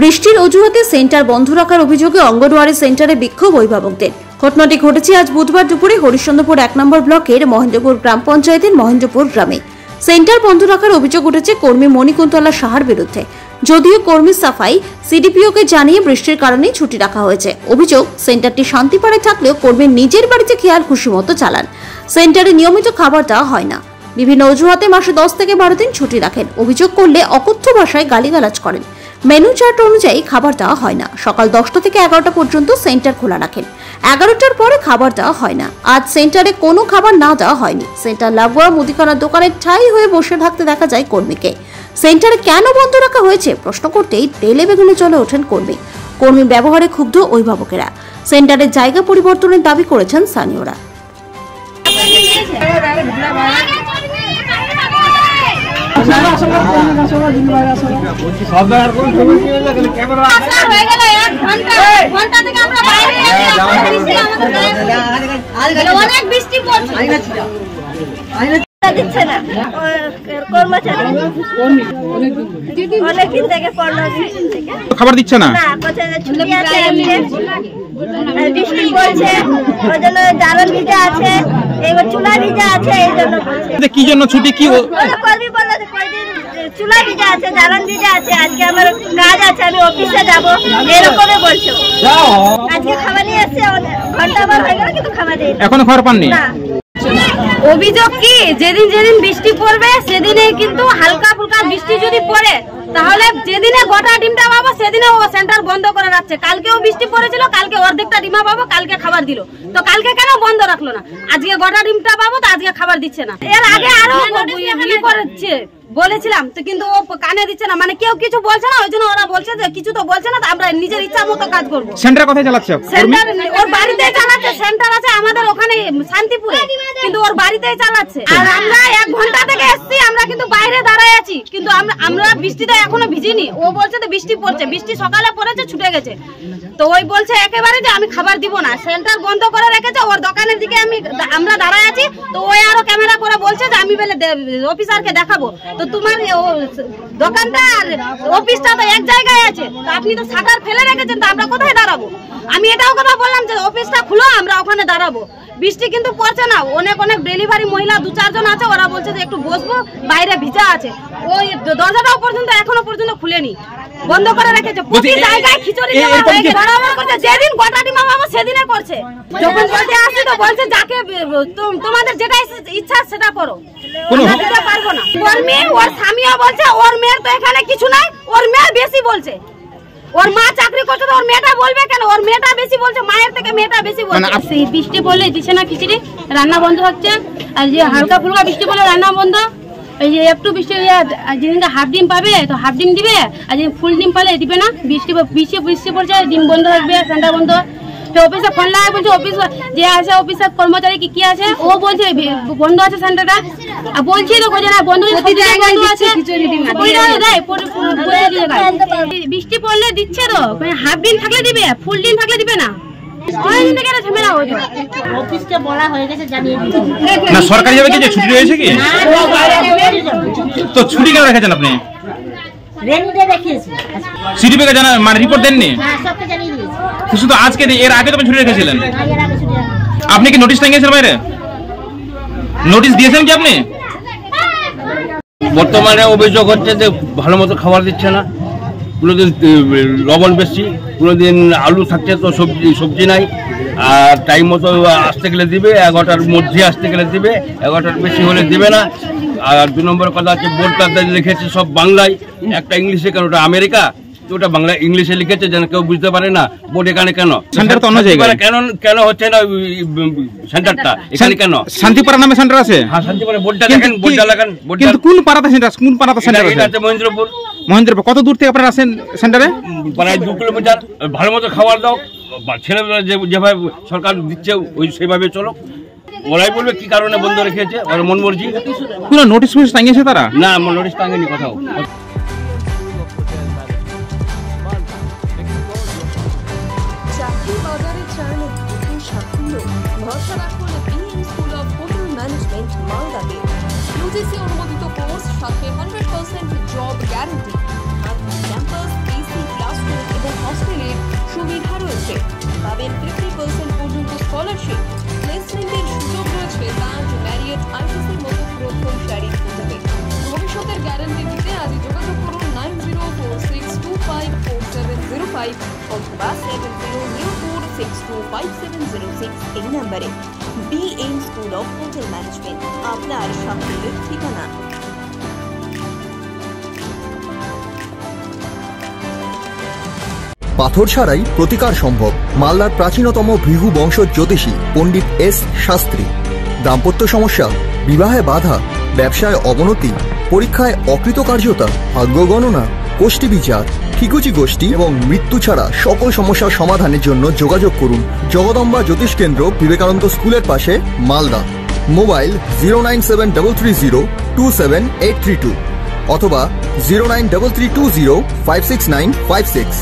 বৃষ্টির অজুহাতে সেন্টার বন্ধ রাখার অভিযোগে অঙ্গনওয়াড়ি সেন্টারে বিক্ষোভ অভিভাবকদের। ঘটনাটি ঘটেছে আজ বুধবার দুপুরে হরিশ্চন্দ্রপুর 1 নম্বর ব্লকের মহেন্দ্রপুর গ্রাম পঞ্চায়েতের মহেন্দ্রপুর গ্রামে। সেন্টার বন্ধ রাখার অভিযোগ উঠেছে কর্মী মণিকুন্তলা সাহার বিরুদ্ধে। যদিও কর্মী সাফাই সিডিপিওকে জানিয়ে বৃষ্টির কারণেই ছুটি রাখা হয়েছে। অভিযোগ, সেন্টারটি শান্তিপাড়ায় থাকলেও কর্মী নিজের বাড়িতে খেয়াল খুশি মতো চালান। সেন্টারে নিয়মিত খাবার দেওয়া হয় না। বিভিন্ন অজুহাতে মাসে 10 থেকে 12 দিন ছুটি রাখেন। অভিযোগ করলে অকথ্য ভাষায় গালিগালাজ করেন। মেনু চার্ট অনুযায়ী খাবার দেওয়া হয় না। সকাল 10টা থেকে 11টা পর্যন্ত সেন্টার খোলা রাখেন। 11টার পরে খাবার দেওয়া হয় না। আজ সেন্টারে কোনো খাবার না দেওয়া হয়নি। সেন্টার লাগোয়া মুদিখানার দোকানে ঠাই হয়ে বসে থাকতে দেখা যায় কর্মীকে। সেন্টারে কেন বন্ধ রাখা হয়েছে প্রশ্ন করতেই তেলে বেগুনে চলে ওঠেন কর্মী ব্যবহারে ক্ষুব্ধ অভিভাবকেরা। সেন্টারের জায়গা পরিবর্তনের দাবি করেছেন স্থানীয়রা। অনেক বৃষ্টি পড়ছে, দিচ্ছে না কর্মচারী অনেকদিন থেকে 15 দিন থেকে খাবার দিচ্ছে না। ছুটি আছে, বৃষ্টি পড়ছে ওই জন্য জ্বালান ভিজা আছে, এবার চুলা ভিজা আছে, এই জন্য কি জন্য ছুটি? কি কর্মী বললো যে কয়দিন চুলা ভিজা আছে, জ্বালান ভিজা আছে, আজকে আমার কাজ আছে, আমি অফিসে যাবো, এরকমই বলছো। আজকে খাবার নিয়ে এসছে, ঘন্টা বার হয়ে গেল কিন্তু খাবার দিই এখনো খাবার পাননি। অভিযোগ কি, যেদিন যেদিন বৃষ্টি পড়বে সেদিনে কিন্তু হালকা ফুলকা বৃষ্টি যদি পড়ে তাহলে যেদিনে গোটা ডিমটা পাবো সেদিনে ও সেন্টার বন্ধ করে রাখছে। কালকেও বৃষ্টি পড়েছিল, কালকে অর্ধেকটা ডিমা পাবো, কালকে খাবার দিল। তো কালকে কেন বন্ধ রাখলো না? আজকে গোটা ডিমটা পাবো তো আজকে খাবার দিচ্ছে না। এর আগে আরো করেছে বলেছিলাম তো, কিন্তু ও কানে দিচ্ছে না, মানে কেউ কিছু বলছে না, ওই জন্য ওরা বলছে যে কিছু তো বলছে না, আমরা নিজের ইচ্ছা মতো কাজ করবো। সেন্টার কোথায় চালাচ্ছে? সেন্টার ওর বাড়িতেই চালাচ্ছে। সেন্টার আছে আমাদের ওখানে শান্তিপুরে, কিন্তু ওর বাড়িতেই চালাচ্ছে। আর আমরা 1 ঘন্টা থেকে এসছি, আমরা কিন্তু বাইরে দাঁড়ায় আছি, কিন্তু আমরা বৃষ্টিতে এখনো ভিজিনি। ও বলছে তো বৃষ্টি পড়ছে, বৃষ্টি সকালে পড়েছে, ছুটে গেছে। তো ওই বলছে একেবারে যে আমি খাবার দিব না, সেন্টার বন্ধ করে রেখেছে। ওর দোকানের দিকে আমরা দাঁড়ায় আছি, তো ওই আরো ক্যামেরা করে বলছে যে আমি বলে অফিসারকে দেখাবো। তো তোমার দোকানটা আর অফিসটা তো এক জায়গায় আছে, তো আপনি তো শাটার ফেলে রেখেছেন, তো আমরা কোথায় দাঁড়াবো? আমি এটাও কথা বললাম যে অফিসটা খুলো, আমরা ওখানে দাঁড়াবো। বৃষ্টি কিন্তু পড়ছে না। অনেক ডেলিভারি মহিলা 2-4 জন আছে, ওরা বলছে যে একটু বসবো, বাইরে ভিজা আছে। ওই দরজাটাও পর্যন্ত এখনো পর্যন্ত খুলেনি, বন্ধ করে রেখেছে। প্রতি জায়গায় খিচুড়ি করছে, যেদিন গোটা ডিমা পাবো সেদিনে করছে। যখন বলতে আসছে তো বলছে যাকে তোমাদের যেটা ইচ্ছা সেটা করো, আমরা দিতে পারবো না। কর্মী ওর স্বামীও বলছে ওর মেয়ের তো এখানে কিছু নাই, ওর মেয়ে বেশি বলছে। ওর মা চাকরি করছে তো ওর মেয়েটা বলবে কেন? ওর মেয়েটা বেশি বলছে, মায়ের থেকে মেয়েটা বেশি বলছে। বৃষ্টি পড়লে দিচ্ছে না খিচুড়ি, রান্না বন্ধ হচ্ছে। আর যে হালকা ফুলকা বৃষ্টি পড়লে রান্না বন্ধ। এই যে একটু বৃষ্টি যেদিনটা হাফ ডিম পাবে তো হাফ ডিম দিবে, আর যে ফুল ডিম পালে দিবে না। বৃষ্টি পড়ছে, ডিম বন্ধ থাকবে, সেন্টার বন্ধ। তো অফিসে ফোন লাগায় বলছে, অফিস যে আছে অফিসের কর্মচারী কি আছে, ও বলছে বন্ধ আছে সেন্টারটা। আর বলছি তো না বন্ধ আছে, বৃষ্টি পড়লে দিচ্ছে তো, হাফ ডিম থাকলে দিবে, ফুল ডিম থাকলে দিবে না। সরকারি ভাবে কি ছুটি রয়েছে কি? তো ছুটি কেন রেখেছেন আপনি? সিডিপিকে জানা মানে রিপোর্ট দেননি? শুধু আজকে, এর আগে তো ছুটি রেখেছিলেন। আপনি কি নোটিশ টাঙিয়েছেন বাইরে? নোটিশ দিয়েছেন কি আপনি? বর্তমানে অভিযোগ হচ্ছে যে ভালো মতো খাবার দিচ্ছে না, কোনোদিন লবণ বেশি, কোনোদিন আলু থাকছে তো সবজি নাই। আর টাইম মতো আসতে গেলে দিবে, 11টার মধ্যে আসতে গেলে দিবে, 11টার বেশি হলে দিবে না। আর 2 নম্বর কথা হচ্ছে বোর্ডটা লিখেছে সব বাংলায়, একটা ইংলিশে, কেন ওটা আমেরিকা, তো ওটা বাংলা ইংলিশে লিখেছে যেন কেউ বুঝতে পারে না। বোর্ড এখানে কেন? সেন্টার তো অন্য জায়গায়। কেন হচ্ছে না সেন্টারটা এখানে কেন? শান্তিপাড়া নামে সেন্টার আছে। হ্যাঁ, শান্তিপাড়া বোর্ডটা দেখেন, বোর্ডটা লাগান। কিন্তু কোন পাড়াতে সেন্টার? কোন পাড়াতে সেন্টার আছে? মহেন্দ্রপুর। মহেন্দ্রপুর। কত দূর থেকে আপনারা আসেন সেন্টারে? প্রায় 2 কিলোমিটার। ভালো মতো খাবার দাও, ছেলেমেয়েরা যেভাবে সরকার দিচ্ছে ওই সেভাবে চলো। ওরাই বলবে কি কারণে বন্ধ রেখেছে, ওরা মন মর্জি। কোনো নোটিশ ফোটিশ টাঙিয়েছে তারা? না, নোটিশ টাঙেনি কোথাও। চাকরি অর্ডারে চান নতুন সাফল্য, ভরসা রাখুন BM school of hotel management মালদাতে। ইউজিসি অনুমোদিত কোর্স, সাথে 100% job guarantee, campus, AC classroom এবং হস্টেলের সুবিধা রয়েছে। পাবেন 50% পর্যন্ত স্কলারশিপ, প্লেসমেন্টের সুযোগ রয়েছে তাজ, ম্যারিয়ট, আইটিসির মতো প্রথম সারির হোটেলে। ভবিষ্যতের গ্যারান্টি দিতে আজই যোগাযোগ করুন 9046254705 অথবা 7004625706 এই নম্বরে। BM school of hotel management, আপনার সাফল্যের ঠিকানা। পাথর ছাড়াই প্রতিকার সম্ভব। মালদার প্রাচীনতম ভৃগু বংশ জ্যোতিষী পণ্ডিত এস শাস্ত্রী। দাম্পত্য সমস্যা, বিবাহে বাধা, ব্যবসায় অবনতি, পরীক্ষায় অকৃতকার্যতা, ভাগ্য গণনা, গোষ্ঠী বিচার, ঠিকুচি গোষ্ঠী এবং মৃত্যু ছাড়া সকল সমস্যার সমাধানের জন্য যোগাযোগ করুন জগদম্বা জ্যোতিষ কেন্দ্র, বিবেকানন্দ স্কুলের পাশে, মালদা। মোবাইল 09733027832 অথবা 09332056956।